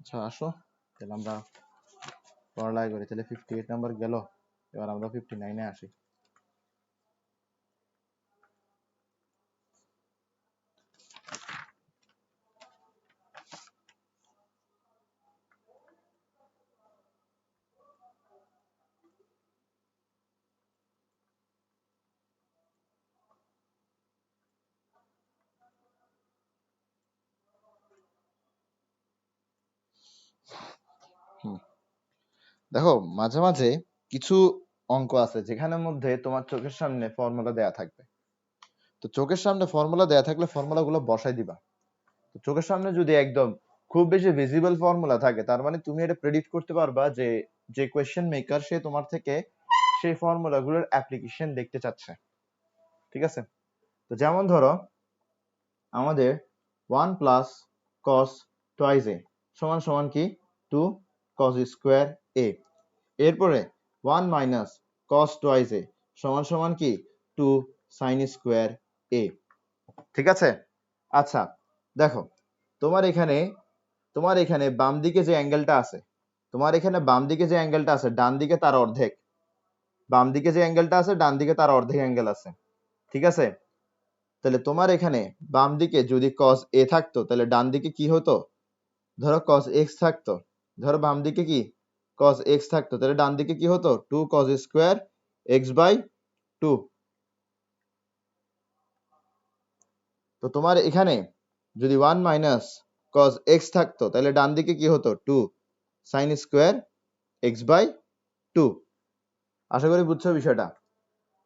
আচ্ছা আসো, তাহলে আমরা পড়ালেখা করি। তাহলে 58 নাম্বার গেল, এবার আমরা 59-এ আসি। দেখো, মাঝে মাঝে কিছু অঙ্ক আছে যেখানের মধ্যে তোমার চোখের সামনে ফর্মুলা দেয়া থাকবে। তো চোখের সামনে ফর্মুলা দেয়া থাকলে ফর্মুলা গুলো বসাই দিবা। তো চোখের সামনে যদি একদম খুব বেশি ভিজিবল ফর্মুলা থাকে, তার মানে তুমি এটা প্রেডিক্ট করতে পারবা যে যে কোয়েশ্চেন মেকার সে তোমার থেকে সেই ফর্মুলা গুলোর অ্যাপ্লিকেশন দেখতে চাচ্ছে। ঠিক আছে? তো যেমন ধরো আমাদের 1 প্লাস কস টুয়াইস এ সমান সমান কি 2 কস স্কোয়ার এ। এরপরে 1 মাইনাস কস টুয়াইস এ সমান সমান কি 2 সাইন স্কোয়ার এ। ঠিক আছে? আচ্ছা দেখো, তোমার এখানে বাম দিকে যে অ্যাঙ্গেলটা আছে, ডান দিকে তার অর্ধেক। বাম দিকে যে অ্যাঙ্গেলটা আছে ডান দিকে তার অর্ধেক অ্যাঙ্গেল আছে। ঠিক আছে? তাহলে তোমার এখানে বাম দিকে যদি cos a থাকতো, তাহলে ডান দিকে কি হতো? ধরো cos x থাকতো। ধরো বাম দিকে কি cos x থাকতো, তাহলে ডান দিকে কি হতো? 2 cos স্কোয়ার x বাই 2। তো তোমার এখানে যদি 1 মাইনাস cos x থাকতো, তাহলে ডান দিকে কি হতো? 2 sin স্কোয়ার x বাই 2। আশা করি বুঝছো বিষয়টা।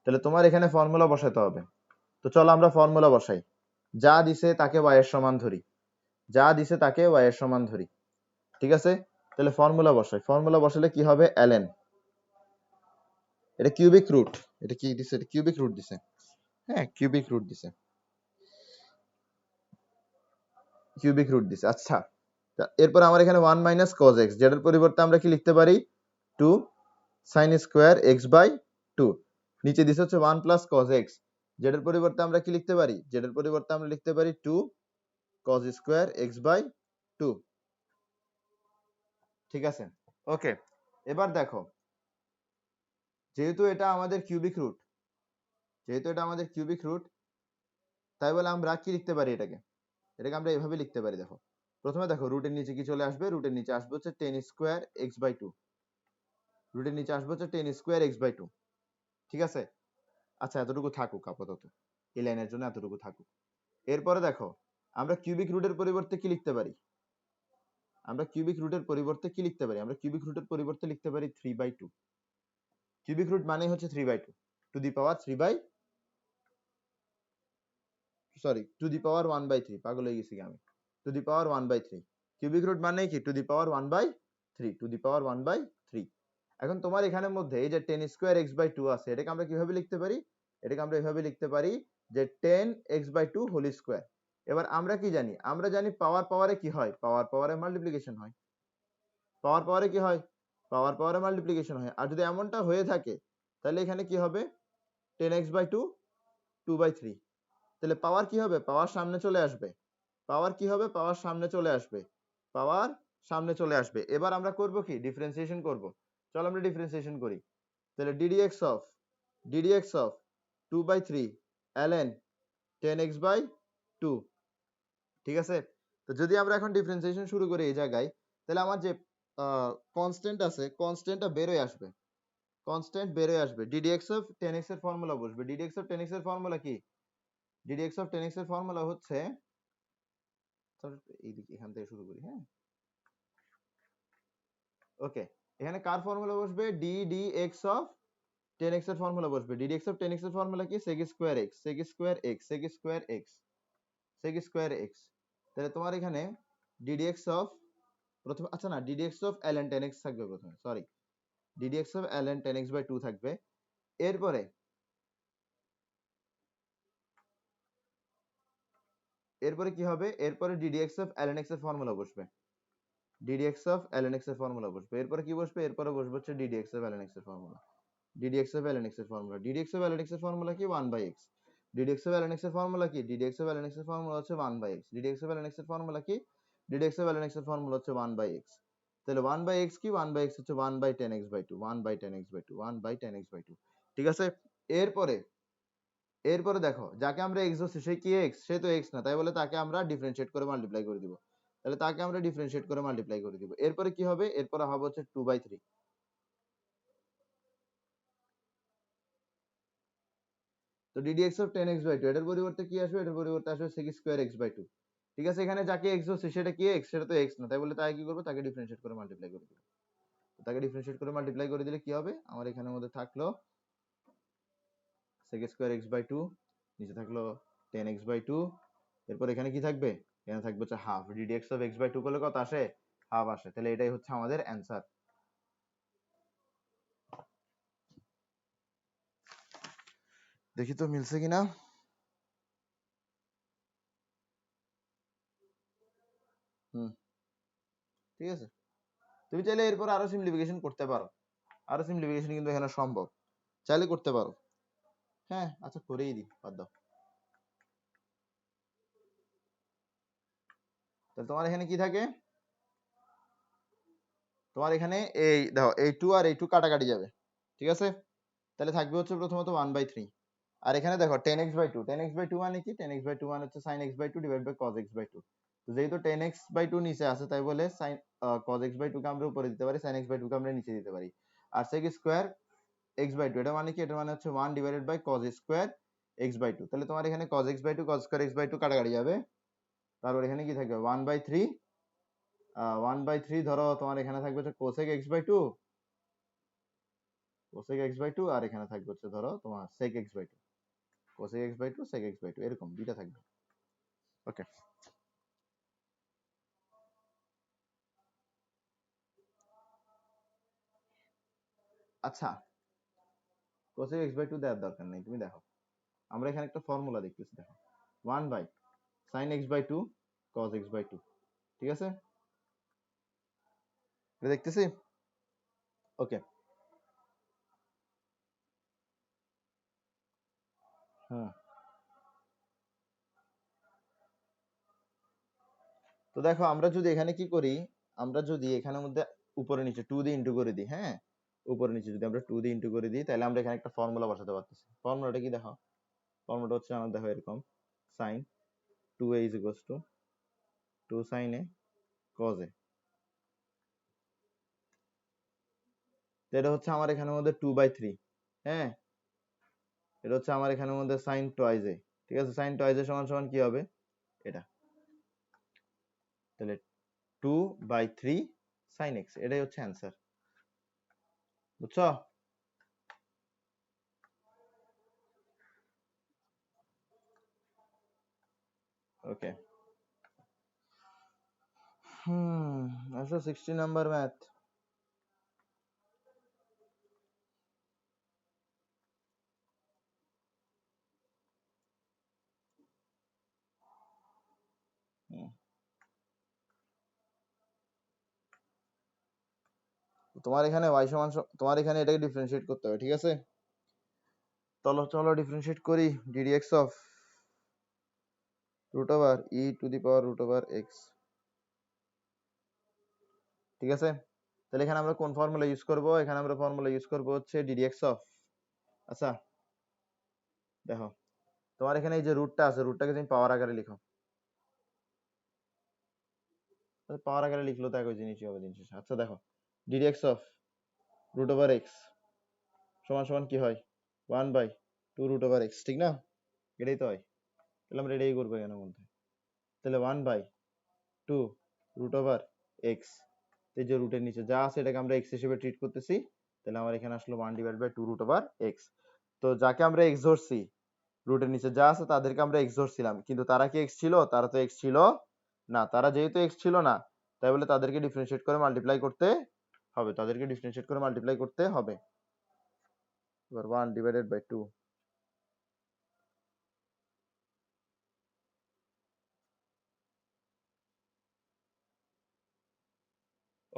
তাহলে তোমার এখানে ফর্মুলা বসাতে হবে। তো চলো আমরা ফর্মুলা বসাই। যা দিছে তাকে y এর সমান ধরি, ঠিক আছে? তাহলে ফর্মুলা বসাই। ফর্মুলা বসালে কি হবে? ln, এটা কিউবিক রুট, এটা কি দিছে? এটা কিউবিক রুট দিছে। হ্যাঁ, কিউবিক রুট দিছে। আচ্ছা, এরপর আমার এখানে 1 মাইনাস cos x, যেটার পরিবর্তে আমরা কি লিখতে পারি? 2 sin স্কোয়ার x বাই 2। নিচে দিছে হচ্ছে 1 প্লাস cos x, যেটার পরিবর্তে আমরা কি লিখতে পারি? 2 cos স্কোয়ার x বাই 2। ঠিক আছে? ওকে, এবার দেখো, যেহেতু এটা আমাদের কিউবিক রুট, তাই বলে আমরা কি লিখতে পারি? এটাকে আমরা এভাবে লিখতে পারি। দেখো, প্রথমে দেখো রুটের নিচে কি চলে আসবে? রুটের নিচে আসবে হচ্ছে 10 স্কোয়ার x বাই 2। ঠিক আছে? আচ্ছা, এতটুকু থাকুক আপাতত, এই লাইনের জন্য এতটুকু থাকুক। এরপরে দেখো, আমরা কিউবিক রুটের পরিবর্তে কি লিখতে পারি? আমরা কিউবিক রুটের পরিবর্তে লিখতে পারি 3/2। কিউবিক রুট মানে হচ্ছে 3/2, টু দি পাওয়ার 1/3। পাগল হয়ে গেছি আমি, to the power 1/3। Cubic root মানে কি? To the power 1/3। এখন তোমার এখানের মধ্যে এই যে 10 স্কোয়ার x বাই 2 আছে, এটাকে আমরা কিভাবে লিখতে পারি? যে 10x/2 হোল স্কোয়ার। এবার আমরা কি জানি? আমরা জানি পাওয়ার পাওয়ারে কি হয়? পাওয়ার পাওয়ারে মাল্টিপ্লিকেশন হয়। আর যদি এমনটা হয়ে থাকে, তাহলে এখানে কি হবে? 10x/2 2/3। তাহলে পাওয়ার কি হবে? পাওয়ার সামনে চলে আসবে। এবার আমরা করব কি? ডিফারেন্সিয়েশন করব। চলো আমরা ডিফারেন্সিয়েশন করি। তাহলে ddx of 2/3 ln 10x/2। ঠিক আছে? তো যদি আমরা এখন ডিফারেন্সিয়েশন শুরু করি এই জায়গায়, তাহলে আমার যে কনস্ট্যান্ট আছে, কনস্ট্যান্টটা বেরোয় আসবে। ddx of 10x এর ফর্মুলা বসবে। ddx of 10x এর ফর্মুলা কি? হচ্ছে, এখান থেকে শুরু করি। হ্যাঁ, ওকে, এখানে কার ফর্মুলা বসবে? ddx of 10x এর ফর্মুলা বসবে। ddx of 10x এর ফর্মুলা কি? sec square x। তাহলে তোমার এখানে ddx of, প্রথমে আচ্ছা না, ddx of ln 10x থাকবে প্রথমে, sorry, ddx of ln 10x/2 থাকবে। এরপরে কি হবে? এরপরে ddx of ln x এর ফর্মুলা বসবে। এরপরে কি বসবে? এরপরে বসবে হচ্ছে ddx of ln x এর ফর্মুলা। কি? 1/x। ddx of ln x এর ফর্মুলা কি? ddx of ln x এর ফর্মুলা হচ্ছে 1/x। ddx of ln x এর ফর্মুলা কি? ddx of ln x এর ফর্মুলা হচ্ছে 1/x, তাহলে 1/x কি, 1/x হচ্ছে 1/10x/2, 1/10x/2, 1/10x/2, ঠিক আছে। এরপরে দেখো যাকে আমরা x ধরছি সে কি x, সে তো x না, তাই বলে তাকে আমরা ডিফারেন্সিয়েট করে মাল্টিপ্লাই করে দিব, তাহলে তাকে আমরা ডিফারেন্সিয়েট করে মাল্টিপ্লাই করে দিব। এরপরে কি হবে, এরপরে হবে হচ্ছে 2/3, তো ddx of 10x/2 এটার পরিবর্তে কি আসবে, এটার পরিবর্তে আসবে sec স্কয়ার x/2, ঠিক আছে। এখানে যাকে x ধরছি সেটা কি x, সেটা তো x না, তাই বলে তাকে কি করব, তাকে ডিফারেন্সিয়েট করে মাল্টিপ্লাই করে দিব। তাকে ডিফারেন্সিয়েট করে মাল্টিপ্লাই করে দিলে কি হবে, আমার এখানের মধ্যে থাকলো sec স্কয়ার x/2, নিচে থাকলো 10x/2, এরপর এখানে কি থাকবে, এখানে থাকবে হচ্ছে হাফ, ddx of x/2 করলে কত আসে, হাফ আসে, তাহলে এটাই হচ্ছে আমাদের অ্যান্সার। দেখি তো মিলছে কিনা। ঠিক আছে, তুমি চাইলে এরপর আরো সিম্পলিফিকেশন করতে পারো, আরো সিম্পলিফিকেশন কিন্তু এখানে সম্ভব, চাইলে করতে পারো। হ্যাঁ আচ্ছা করেই দিই, বাদ দাও। তাহলে তোমার এখানে কি থাকে, তোমার এখানে এই দেখো এই 2 আর এই 2 কাটাকাটি যাবে, ঠিক আছে। তাহলে থাকবে হচ্ছে প্রথমত 1/3, আর এখানে দেখো 10x/2, 10x/2 মানে কি, 10x/2 মানে হচ্ছে sin x/2 divide by cos x/2, তো যেহেতু 10x/2 নিচে আছে তাই বলে sin cos x/2 কে আমরা উপরে দিতে পারি, sin x/2 কে আমরা নিচে দিতে পারি। আর sec স্কয়ার x/2 এটা মানে কি, এটা মানে হচ্ছে 1 divided by cos square x/2, তাহলে তোমার এখানে cos x/2 cos square x/2 কাটাকাটি যাবে, তারপর এখানে কি থাকবে 1/3, 1/3 ধরো তোমার এখানে থাকবে হচ্ছে cosec x/2, cosec x/2, আর এখানে থাকবে হচ্ছে ধরো তোমার sec x/2, cosec x/2 sec x/2, এরকম দুইটা থাকবে। ওকে, আচ্ছা cosec x/2 দেওয়ার দরকার নেই, তুমি দেখো আমরা এখানে একটা ফর্মুলা দেখতেছি, দেখো 1/sin x/2 cos x/2, ঠিক আছে, এটা দেখতেছি। ওকে, হুম, তো দেখো আমরা যদি এখানে কি করি, আমরা যদি এখানের মধ্যে উপরে নিচে 2 দিয়ে ইনটু করে দিই, হ্যাঁ উপরে নিচে যদি আমরা 2 দিয়ে ইনটু করে দিই, তাহলে আমরা এখানে একটা ফর্মুলা বসাতে পারতেছি। ফর্মুলাটা কি দেখো, ফর্মুলাটা হচ্ছে আমার দেখো এরকম, sin 2a is equals to 2 sin a cos a, তো এটা হচ্ছে আমার এখানের মধ্যে 2/3, হ্যাঁ এটা হচ্ছে আমার এখানের মধ্যে sin twice a, ঠিক আছে, sin twice a সমান সমান কি হবে এটা, তাহলে 2/3 sin x, এটাই হচ্ছে অ্যান্সার, বুঝছো। ওকে, আসলে 60 নাম্বার ম্যাথ। তোমার এখানে y সমান তোমার এখানে এটাকে ডিফারেন্সিয়েট করতে হবে, ঠিক আছে। চলো চলো ডিফারেন্সিয়েট করি, ddx of root over e to the power root over x, ঠিক আছে। তাহলে এখানে আমরা কোন ফর্মুলা ইউজ করব, এখানে আমরা ফর্মুলা ইউজ করব হচ্ছে ddx of, আচ্ছা দেখো তোমার এখানে এই যে রুটটা আছে, রুটটাকে তুমি পাওয়ার আকারে লিখো, পাওয়ার আকারে লিখলো তো একই জিনিসই হবে দিন শেষে। আচ্ছা দেখো ddx of root over x সমান সমান কি হয়, 1/2 root over x, ঠিক না, এটাই তো হয়, তাহলে আমরা এটাই করবো এখানের মধ্যে। তাহলে 1/2 root over x, এই যে রুটের নিচে যা আছে এটাকে আমরা x হিসেবে ট্রিট করতেছি, তাহলে আমার এখানে আসলো 1/2 root over x, তো যাকে আমরা x ধরছি, রুটের নিচে যা আছে তাদেরকে আমরা x ধরছিলাম, কিন্তু তারা কি x ছিল, তারা তো x ছিল না, তারা যেহেতু x ছিল না তাই বলে তাদেরকে ডিফারেন্সিয়েট করে মাল্টিপ্লাই করতে হবে, তাদেরকে ডিফারেন্সিয়েট করে মাল্টিপ্লাই করতে হবে। এবার 1/2,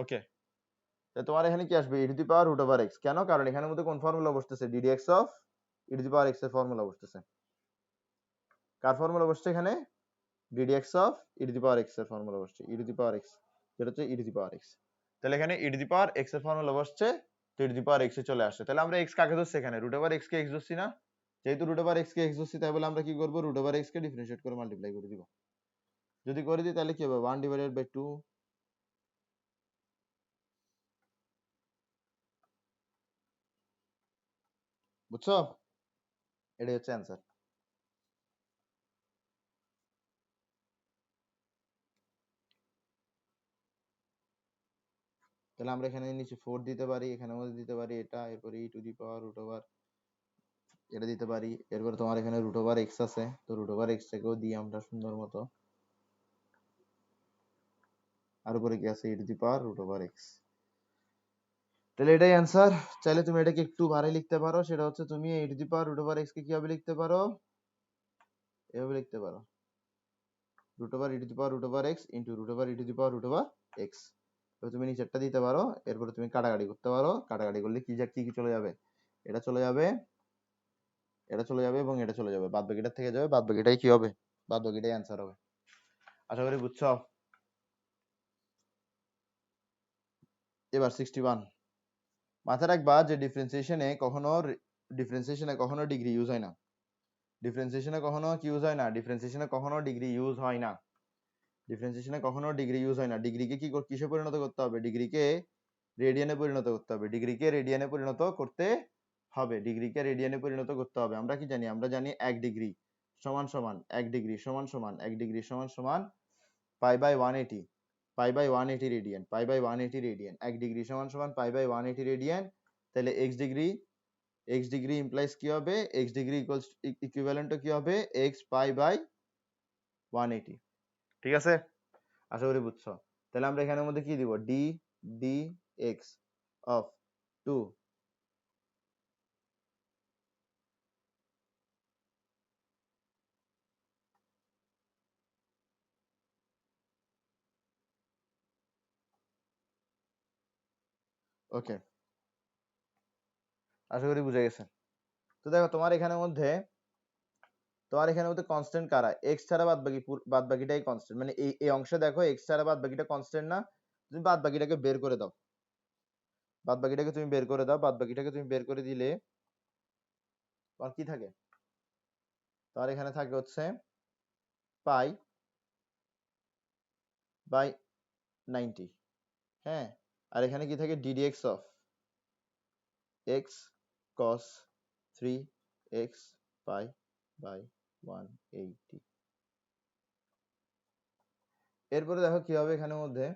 ওকে, তোমার এখানে কি আসবে, e to the power root over x, কেন, কারণ এখানের মধ্যে কোন ফর্মুলা বসতেছে, ddx of e to the power x এর ফর্মুলা বসতেছে, কার ফর্মুলা বসছে এখানে, ddx of e to the power x এর ফর্মুলা বসছে e to the power x, যেটা হচ্ছে e to the power x। তাহলে এখানে e to the power x এর ফর্মুলা বসছে, তো e to the power x এ চলে আসছে। তাহলে আমরা x কাকে ধরছি এখানে, রুট ওভার x কে x ধরছি না? যেহেতু রুট ওভার x কে x ধরছি, তাই বলে আমরা কি করব, রুট ওভার x কে ডিফারেন্সিয়েট করে মাল্টিপ্লাই করে দিব। যদি করে দিই তাহলে কি হবে, 1 ডিভাইডেড বাই 2। বুঝছো? এটাই হচ্ছে অ্যান্সার। তাহলে আমরা এখানে নিচে 4 দিতে পারি, এখানে মধ্যে দিতে পারি এটা, এরপর e to the power root over এটা দিতে পারি। এরপর তোমার এখানে রুট ওভার x আছে, তো রুট ওভার x টাকেও দিই আমরা সুন্দর মতো। আর উপরে কি আছে, e to the power root over x। তাহলে এটাই অ্যান্সার। চাইলে তুমি এটাকে একটু বাড়াই লিখতে পারো, সেটা হচ্ছে তুমি e to the power root over x কে কিভাবে লিখতে পারো, এভাবে লিখতে পারো, root over e to the power root over x into root over e to the power root over x। তো তুমি নিচেরটা দিতে পারো, এরপরে তুমি কাটাকাটি করতে পারো, কাটাকাটি করলে কি কি চলে যাবে, এটা চলে যাবে, এটা চলে যাবে এবং এটা চলে যাবে, বাদ বাকিটা থেকে যাবে, বাদ বাকিটাই কি হবে, বাদ বাকিটাই অ্যান্সার হবে। আশা করি বুঝছো। এবার 61, মাথায় রাখবা যে ডিফারেন্সিয়েশনে কখনো ডিগ্রি ইউজ হয় না, ডিফারেন্সিয়েশনে কখনো কি ইউজ হয় না, ডিফারেন্সিয়েশনে কখনো ডিগ্রি ইউজ হয় না, ডিফারেন্সিয়েশনে কখনো ডিগ্রি ইউজ হয় না। ডিগ্রিকে কি কিসে পরিণত করতে হবে, ডিগ্রিকে রেডিয়ানে পরিণত করতে হবে, ডিগ্রিকে রেডিয়ানে পরিণত করতে হবে, ডিগ্রিকে রেডিয়ানে পরিণত করতে হবে। আমরা কি জানি, আমরা জানি 1 ডিগ্রি সমান সমান 1 ডিগ্রি সমান সমান 1 ডিগ্রি সমান সমান pi by 180, pi by 180 radian, pi by 180 radian. 1 degree সমান সমান পাই বাই 180 রেডিয়ান। তাহলে x ডিগ্রি ইমপ্লাইজ কি হবে, x ডিগ্রি ইকুয়ালস ইকুইভ্যালেন্ট কি হবে, x পাই বাই 180। ঠিক আছে, আশা করি বুঝছো। তাহলে আমরা এখানের মধ্যে কি দিব, d dx অফ 2, ওকে, আশা করি বুঝে গেছে। তো দেখো তোমার এখানের মধ্যে কনস্ট্যান্ট কারা, এক্স ছাড়া বাদ বাকিটাই কনস্ট্যান্ট, মানে এই অংশে দেখো এক্স ছাড়া বাদ বাকিটা কনস্ট্যান্ট না, তুমি বাদ বাকিটাকে বের করে দাও, বাদ বাকিটাকে তুমি বের করে দাও, বাদ বাকিটাকে তুমি বের করে দিলে তোমার কি থাকে, তোমার এখানে থাকে হচ্ছে পাই বাই 90, হ্যাঁ, আর এখানে কি থাকে, ddx of x cos 3x pi by 180। এরপরে দেখো কি হবে এখানের মধ্যে,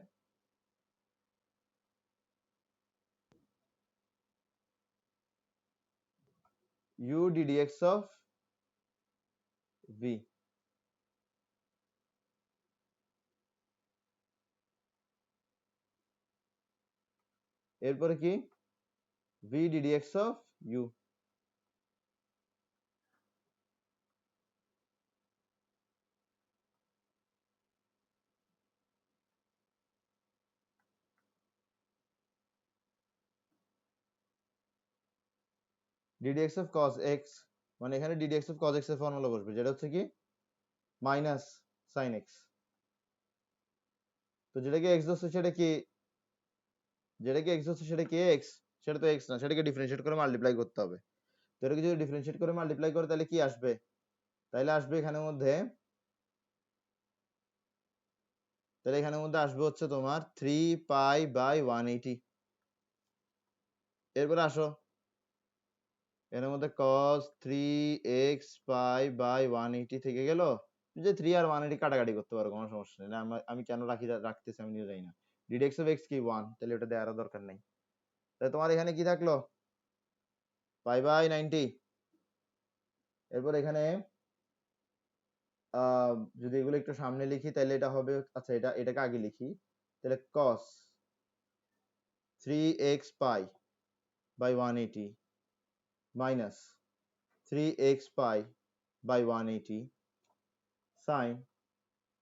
u ddx অফ v, এরপরে কি v ddx of u, ddx of cos x, মানে এখানে ddx অফ cos x এর ফর্মুলা বসবে, যেটা হচ্ছে কি মাইনাস sin x। তো যেটাকে x ধরছে সেটা কি, যেটাকে x ধরছে সেটা কি x, সেটা তো x না, সেটাকে ডিফারেন্সিয়েট করে মাল্টিপ্লাই করতে হবে। তো এটাকে যদি ডিফারেন্সিয়েট করে মাল্টিপ্লাই করে তাহলে কি আসবে, তাহলে আসবে এখানের মধ্যে, তাহলে এখানের মধ্যে আসবে হচ্ছে তোমার 3 পাই বাই 180। এরপরে আসো এর মধ্যে cos 3x পাই বাই 180 থেকে গেল, যে 3 আর 180 কাটাকাটি করতে পারো, কোনো সমস্যা নেই। আমি কেন রাখতেছি আমি নিজে জানি না। ddx অফ x কি 1, তাহলে ওটা দেওয়ার দরকার নেই। তাহলে তোমার এখানে কি থাকলো, পাই বাই 90। এরপর এখানে যদি এগুলো একটু সামনে লিখি তাহলে এটা হবে, আচ্ছা এটাকে আগে লিখি, তাহলে cos 3x pi by 180 minus 3x pi by 180 sin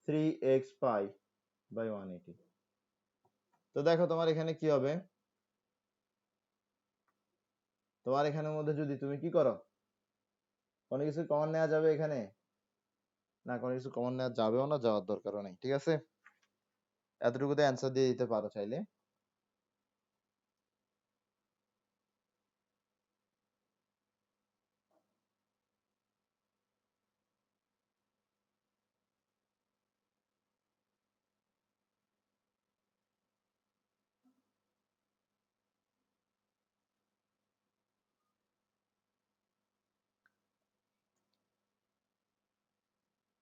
3x pi by 180। তো দেখো তোমার এখানে কি হবে, তোমার এখানের মধ্যে যদি তুমি কি করো, কোনো কিছু কমন নেওয়া যাবে এখানে, না কোনো কিছু কমন নেওয়া যাবেও না, যাওয়ার দরকারও নেই, ঠিক আছে? এতটুকুতে অ্যান্সার দিয়ে দিতে পারো চাইলে।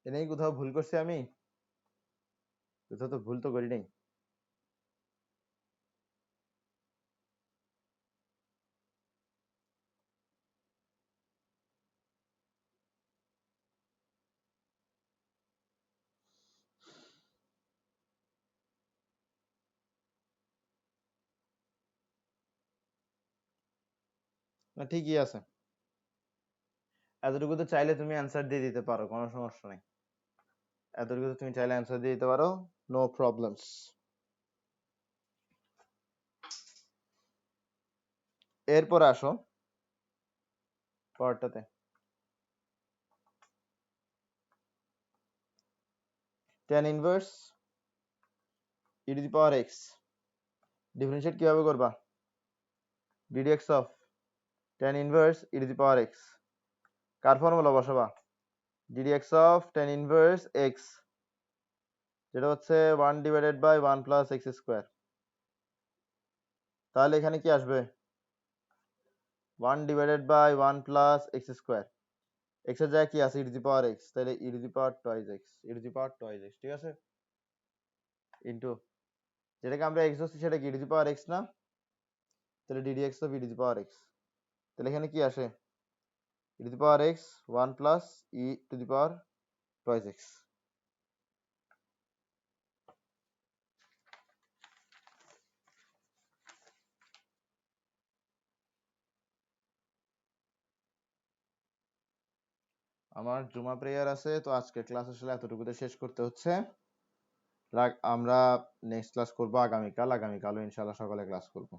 এনেই কোথাও ভুল করছি আমি? কোথাও তো ভুল তো করি নাই। না ঠিকই আছে, এতটুকুতে চাইলে তুমি অ্যান্সার দিয়ে দিতে পারো, কোনো সমস্যা নেই। এতটুকুতে তুমি চাইলে অ্যান্সার দিয়ে দিতে পারো, নো প্রবলেমস। এরপর আসো পরেরটাতে। tan inverse e to the power x differentiate কিভাবে করবা? ddx of tan inverse e to the power x কার ফর্মুলা বসাবা? ddx of tan inverse x, যেটা হচ্ছে 1 divided by 1 plus x square. তাহলে এখানে কি আসবে? 1 divided by 1 plus x square. x এর জায়গায় কি আছে? e to the power x, তাহলে e to the power twice x, e to the power twice x, ঠিক আছে? ইনটু যেটাকে আমরা x ধরছি সেটা কি e to the power x না? তাহলে ddx of e to the power x, তাহলে এখানে কি আসে? e to the power x 1 plus e to the power twice x। আমার জুমা প্রেয়ার আছে, তো আজকে ক্লাস আসলে এতটুকুতে শেষ করতে হচ্ছে। আমরা নেক্সট ক্লাস করবো আগামীকাল, আগামীকালও ইনশাআল্লাহ সকালে ক্লাস করবো।